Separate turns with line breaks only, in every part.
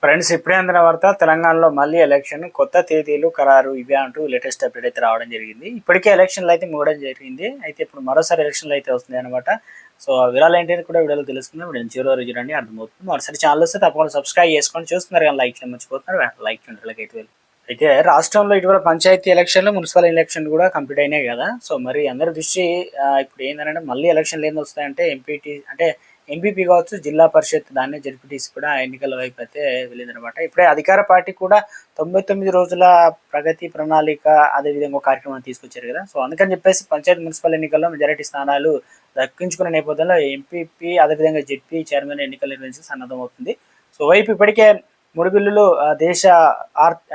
Friends, ఇప్పుడే అందిన వార్త. తెలంగాణలో మళ్ళీ ఎలక్షన్, కొత్త తేదీలు ఖరారు ఇవే అంటూ లేటెస్ట్ అప్డేట్ అయితే రావడం జరిగింది. ఇప్పటికే ఎలక్షన్లు అయితే ముగడం జరిగింది. అయితే ఇప్పుడు మరోసారి ఎలక్షన్లు అయితే వస్తున్నాయి అనమాట. సో ఆ వివరాలు ఏంటంటే కూడా వీడియోలో తెలుసుకుందాం. వీడియో జీరో చూడండి, అర్థమవుతుంది. మరోసారి ఛానల్ వస్తే తప్పకుండా సబ్స్క్రైబ్ చేసుకొని చూస్తున్నారు కానీ లైక్ చేయడం మర్చిపోతున్నారు. లైక్ చేయండి. అయితే రాష్ట్రంలో ఇటీవల పంచాయతీ ఎలక్షన్లు, మున్సిపల్ ఎలక్షన్ కూడా కంప్లీట్ అయినాయి కదా. సో మరి అందరి దృష్టి ఇప్పుడు ఏంటంటే మళ్ళీ ఎలక్షన్లు ఏం వస్తాయంటే ఎంపీటీ అంటే ఎంపీపీ కావచ్చు, జిల్లా పరిషత్, దాన్ని జడ్పీటీసీ కూడా ఎన్నికల వైపు అయితే వెళ్ళిందనమాట. ఇప్పుడే అధికార పార్టీ కూడా 99 రోజుల ప్రగతి ప్రణాళిక అదేవిధంగా ఒక కార్యక్రమాన్ని తీసుకొచ్చారు కదా. సో అందుకని చెప్పేసి పంచాయతీ మున్సిపల్ ఎన్నికల్లో మెజారిటీ స్థానాలు దక్కించుకునే నేపథ్యంలో ఎంపీపీ అదేవిధంగా జడ్పీ చైర్మన్ ఎన్నికలు నిర్వహించి సన్నద్ధమవుతుంది. సో వైపు ఇప్పటికే 3 బిల్లులు దేశ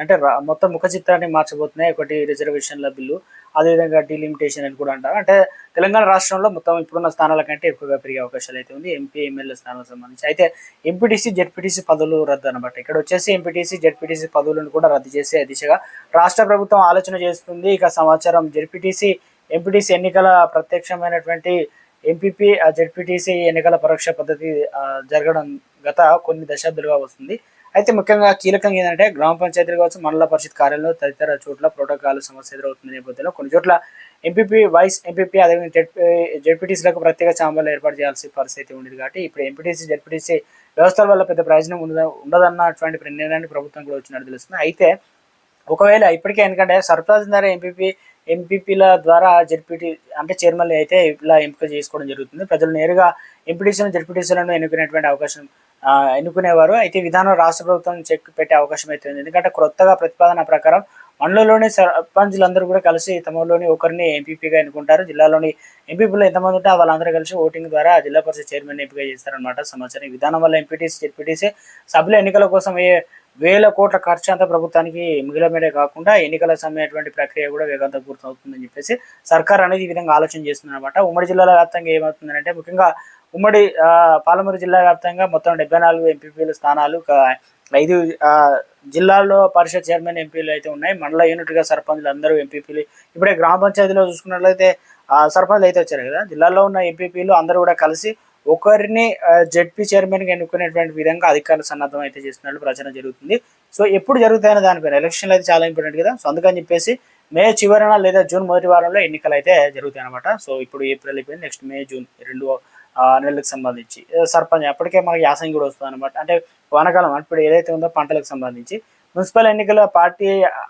అంటే మొత్తం ముఖ చిత్రాన్ని మార్చబోతున్నాయి. ఒకటి రిజర్వేషన్ల బిల్లు, అదేవిధంగా డీలిమిటేషన్ అని కూడా అంటారు. అంటే తెలంగాణ రాష్ట్రంలో మొత్తం ఇప్పుడున్న స్థానాల కంటే ఎక్కువగా పెరిగే అవకాశాలు అయితే ఉంది ఎంపీ ఎమ్మెల్యే స్థానాలకు సంబంధించి. అయితే ఎంపీటీసీ జెడ్పీటీసీ పదవులు రద్దు అనమాట. ఇక్కడ వచ్చేసి ఎంపీటీసీ జెడ్పీటీసీ పదవులను కూడా రద్దు చేసే దిశగా రాష్ట్ర ప్రభుత్వం ఆలోచన చేస్తుంది. ఇక సమాచారం, జెడ్పీటీసీ ఎంపీటీసీ ఎన్నికల ప్రత్యక్షమైనటువంటి ఎంపీపీ జెడ్పీటీసీ ఎన్నికల పరోక్ష పద్ధతి జరగడం గత కొన్ని దశాబ్దాలుగా వస్తుంది. అయితే ముఖ్యంగా కీలకంగా ఏంటంటే గ్రామ పంచాయతీలు కావచ్చు, మండల పరిషత్ కార్యాలయంలో తదితర చోట్ల ప్రోటోకాల్ సమస్య ఎదురవుతున్న నేపథ్యంలో కొన్ని చోట్ల ఎంపీపీ, వైస్ ఎంపీపీ అదేవిధంగా జెడ్పీటీసీలకు ప్రత్యేక ఛాంబర్లు ఏర్పాటు చేయాల్సిన పరిస్థితి ఉండేది. కాబట్టి ఇప్పుడు ఎంపీటీసీ జెడ్పీటీసీ వ్యవస్థల వల్ల పెద్ద ప్రయోజనం ఉండదన్నటువంటి నిర్ణయాన్ని ప్రభుత్వం కూడా వచ్చినట్టు తెలుస్తుంది. అయితే ఒకవేళ ఇప్పటికే ఎందుకంటే సర్పంచ్ ద్వారా ఎంపీపీల ద్వారా జెడ్పీటీ అంటే చైర్మన్ అయితే ఇలా ఎంపిక చేసుకోవడం జరుగుతుంది. ప్రజలు నేరుగా ఎంపీటీసీలను జెడ్పీటీసీలను ఎన్నుకునేటువంటి అవకాశం ఎన్నుకునేవారు. అయితే విధానం రాష్ట్ర ప్రభుత్వం చెక్ పెట్టే అవకాశం అయితే ఉంది. ఎందుకంటే కొత్తగా ప్రతిపాదన ప్రకారం మండలంలోని సర్పంచ్లందరూ కూడా కలిసి తమలోని ఒకరిని ఎంపీపీగా ఎన్నుకుంటారు. జిల్లాలోని ఎంపీపీలు ఎంతమంది ఉంటే వాళ్ళందరూ కలిసి ఓటింగ్ ద్వారా జిల్లా పరిషత్ చైర్మన్ ఎంపిక చేస్తారనమాట సమాచారం. ఈ విధానం వల్ల ఎంపీటీసీ జెడ్పీటీసీ సభ్యుల ఎన్నికల కోసం వేల కోట్ల ఖర్చు అంతా ప్రభుత్వానికి మిగిలమేడే కాకుండా ఎన్నికల సమయటువంటి ప్రక్రియ కూడా వేగంగా పూర్తవుతుందని చెప్పేసి సర్కార్ అనేది ఈ విధంగా ఆలోచన చేస్తుంది అనమాట. ఉమ్మడి జిల్లాల వ్యాప్తంగా ఏమవుతుందంటే ముఖ్యంగా ఉమ్మడి పాలమూరు జిల్లా వ్యాప్తంగా మొత్తం 74 ఎంపీపీల స్థానాలు, 5 జిల్లాల్లో పరిషత్ చైర్మన్ ఎంపీలు అయితే ఉన్నాయి. మండల యూనిట్గా సర్పంచ్లు అందరూ ఎంపీపీలు. ఇప్పుడే గ్రామ పంచాయతీలో చూసుకున్నట్లయితే సర్పంచ్లు అయితే వచ్చారు కదా. జిల్లాలో ఉన్న ఎంపీపీలు అందరూ కూడా కలిసి ఒకరిని జెడ్పీ చైర్మన్గా ఎన్నుకునేటువంటి విధంగా అధికారులు సన్నద్ధం అయితే చేస్తున్నట్లు ప్రచారం జరుగుతుంది. సో ఎప్పుడు జరుగుతాయని దానిపైన ఎలక్షన్లు అయితే చాలా ఇంపార్టెంట్ కదా. సో అందుకని చెప్పేసి మే చివరన లేదా జూన్ మొదటి వారంలో ఎన్నికలు అయితే జరుగుతాయి అనమాట. సో ఇప్పుడు ఏప్రిల్ అయిపోయింది, నెక్స్ట్ మే, జూన్ 2 నెలలకు సంబంధించి సర్పంచ్ అప్పటికే మనకి యాసంగి కూడా వస్తుంది అనమాట. అంటే వానాకాలం ఇప్పుడు ఏదైతే ఉందో పంటలకు సంబంధించి మున్సిపల్ ఎన్నికల పార్టీ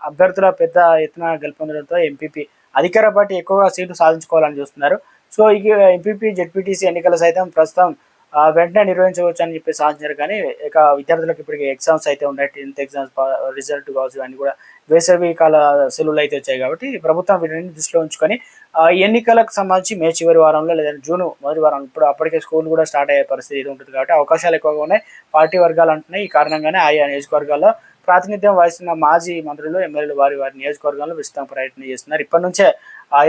అభ్యర్థుల పెద్ద ఎత్తున గెలుపొందడంతో ఎంపీపీ అధికార పార్టీ ఎక్కువగా సీట్లు సాధించుకోవాలని చూస్తున్నారు. సో ఇక ఎంపీపీ జెడ్పీటీసీ ఎన్నికలు సైతం ప్రస్తుతం వెంటనే నిర్వహించవచ్చు అని చెప్పి సాధించారు. కానీ ఇక విద్యార్థులకు ఇప్పటికి ఎగ్జామ్స్ అయితే ఉన్నాయి. 10th ఎగ్జామ్స్ రిజల్ట్ కావచ్చు, అన్నీ కూడా వేసవి కాల సెలవులు అయితే వచ్చాయి. కాబట్టి ప్రభుత్వం వీటిని దృష్టిలో ఉంచుకొని ఎన్నికలకు సంబంధించి మే చివరి వారంలో లేదా జూన్ మొదటి వారం, ఇప్పుడు అప్పటికే స్కూల్ కూడా స్టార్ట్ అయ్యే పరిస్థితి ఇది ఉంటుంది. కాబట్టి అవకాశాలు ఎక్కువగా ఉన్నాయి. పార్టీ వర్గాలు అంటున్నాయి. ఈ కారణంగానే ఆయా నియోజకవర్గాల్లో ప్రాతినిధ్యం వహిస్తున్న మాజీ మంత్రులు, ఎమ్మెల్యేలు వారి నియోజకవర్గాల్లో విస్తృత ప్రయత్నం చేస్తున్నారు. ఇప్పటి నుంచే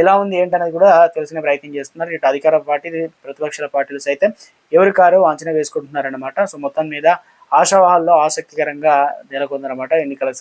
ఎలా ఉంది ఏంటనేది కూడా తెలిసిన ప్రయత్నం చేస్తున్నారు. ఇటు అధికార పార్టీ, ప్రతిపక్షాల పార్టీలు సైతం ఎవరికారో అంచనా వేసుకుంటున్నారన్నమాట. సో మొత్తం మీద ఆశావాహాల్లో ఆసక్తికరంగా నెలకొందన్నమాట ఎన్నికలకు